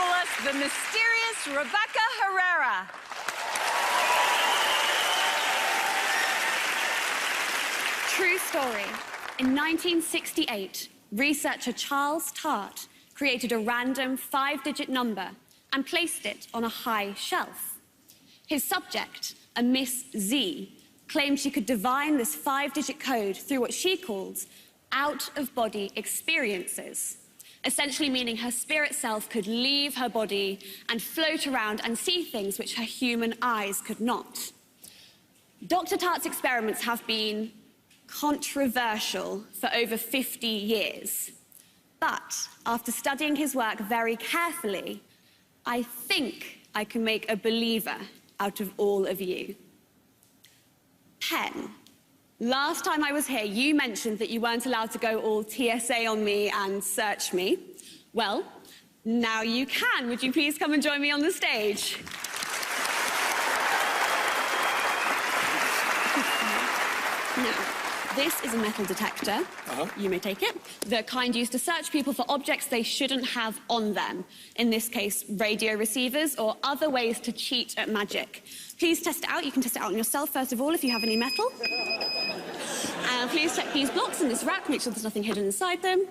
us the mysterious Rebecca Herrera. True story. In 1968, researcher Charles Tart created a random 5-digit number and placed it on a high shelf. His subject, a Miss Z, claimed she could divine this 5-digit code through what she called out-of-body experiences, essentially meaning her spirit self could leave her body and float around and see things which her human eyes could not. Dr. Tart's experiments have been controversial for over 50 years. But after studying his work very carefully, I think I can make a believer out of all of you. Penn, last time I was here, you mentioned that you weren't allowed to go all TSA on me and search me. Well, now you can. Would you please come and join me on the stage? Now, this is a metal detector. You may take it. The kind used to search people for objects they shouldn't have on them. In this case, radio receivers or other ways to cheat at magic. Please test it out. You can test it out on yourself, first of all, if you have any metal. And please check these blocks in this rack. Make sure there's nothing hidden inside them.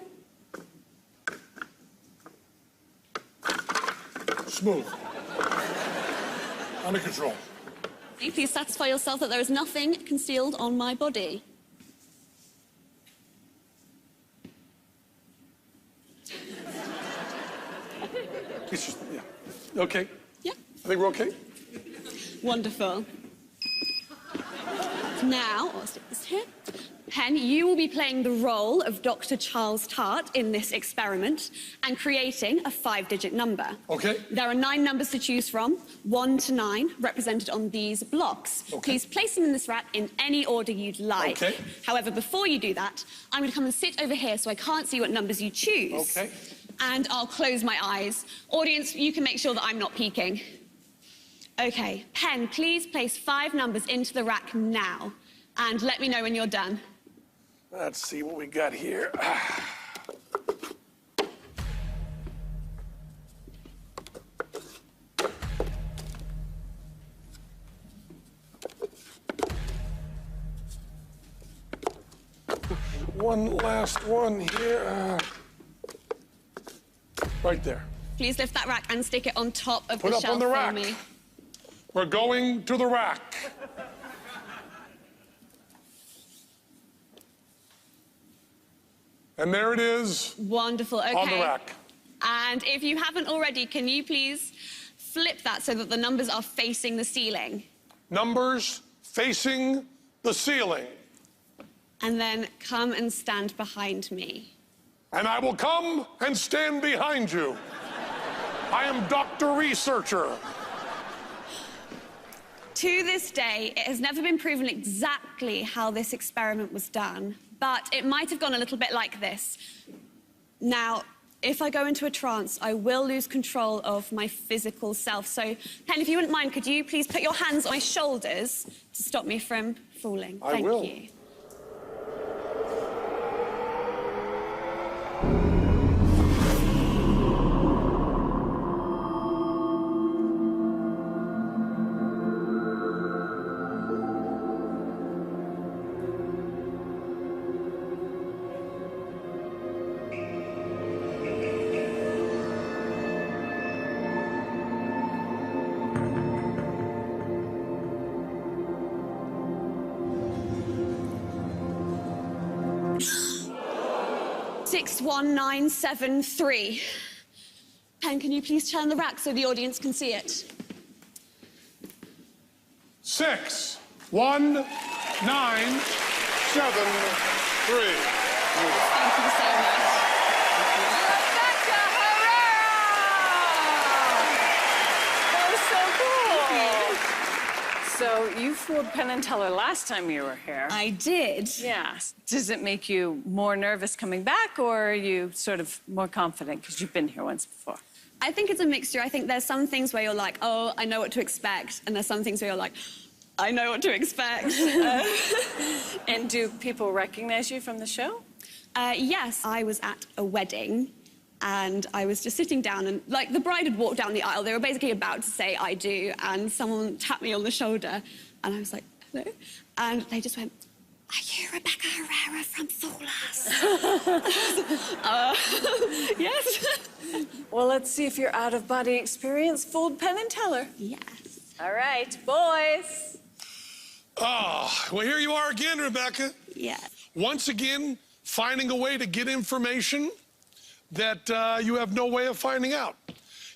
Smooth. Under control. Please satisfy yourself that there is nothing concealed on my body. It's just, yeah. Okay? Yeah. I think we're okay? Wonderful. Now, I'll stick this here. Penn, you will be playing the role of Dr. Charles Tart in this experiment and creating a 5-digit number. Okay. There are 9 numbers to choose from, 1 to 9, represented on these blocks. Okay. Please place them in this rack in any order you'd like. Okay. However, before you do that, I'm going to come and sit over here so I can't see what numbers you choose. Okay. And I'll close my eyes. Audience, you can make sure that I'm not peeking. Okay, Penn, please place 5 numbers into the rack now. And let me know when you're done. Let's see what we got here. One last one here. Right there. Please lift that rack and stick it on top of Put the up shelf on the for rack. me. We're going to the rack. And there it is. Wonderful, okay. On the rack. And if you haven't already, can you please flip that so that the numbers are facing the ceiling? Numbers facing the ceiling. And then come and stand behind me. And I will come and stand behind you. I am Dr. Researcher. To this day, it has never been proven exactly how this experiment was done, but it might have gone a little bit like this. Now, if I go into a trance, I will lose control of my physical self. So, Penn, if you wouldn't mind, could you please put your hands on my shoulders to stop me from falling? I will. Thank you. Six, 1, 9, 7, 3. Penn, can you please turn the rack so the audience can see it? 6, 1, 9, 7, 3. Thank you so much. Rebecca Herrera! That was so cool. So you fooled Penn and Teller last time you were here. I did. Yeah. Does it make you more nervous coming back, or are you sort of more confident because you've been here once before? I think it's a mixture. I think there's some things where you're like, oh, I know what to expect. And there's some things where you're like, I know what to expect. And do people recognize you from the show? Yes, I was at a wedding And I was just sitting down, and like the bride had walked down the aisle. They were basically about to say "I do," and someone tapped me on the shoulder, and I was like, "Hello," and they just went, "Are you Rebecca Herrera from FOOLED?" Yes. Well, let's see if your out-of-body experience fooled Penn and Teller. Yes. All right, boys. Oh, well, here you are again, Rebecca. Yes. Once again, finding a way to get information that you have no way of finding out.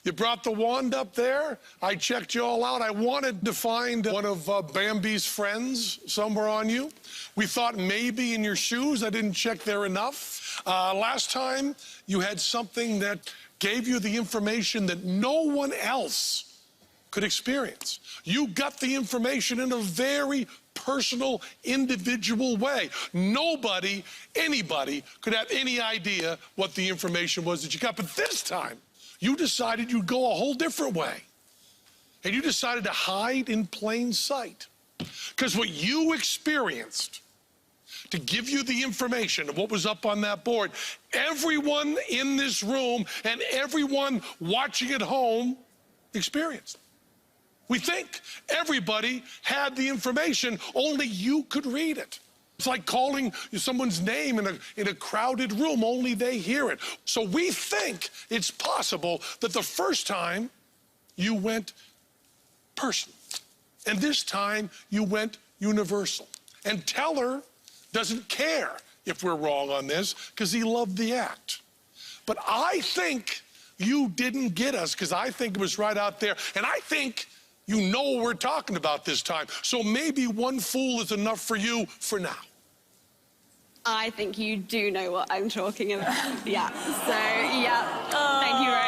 You brought the wand up there. I checked you all out. I wanted to find one of Bambi's friends somewhere on you. We thought maybe in your shoes. I didn't check there enough. Last time, you had something that gave you the information that no one else could experience. You got the information in a very personal, individual way. Nobody, anybody, could have any idea what the information was that you got. But this time, you decided you'd go a whole different way. And you decided to hide in plain sight. Because what you experienced, to give you the information of what was up on that board, everyone in this room and everyone watching at home experienced. We think everybody had the information, only you could read it. It's like calling someone's name in a crowded room, only they hear it. So we think it's possible that the first time you went personal, and this time you went universal. And Teller doesn't care if we're wrong on this because he loved the act. But I think you didn't get us because I think it was right out there. And I think you know what we're talking about this time. So maybe one fool is enough for you for now. I think you do know what I'm talking about. Yeah. So, yeah. Thank you very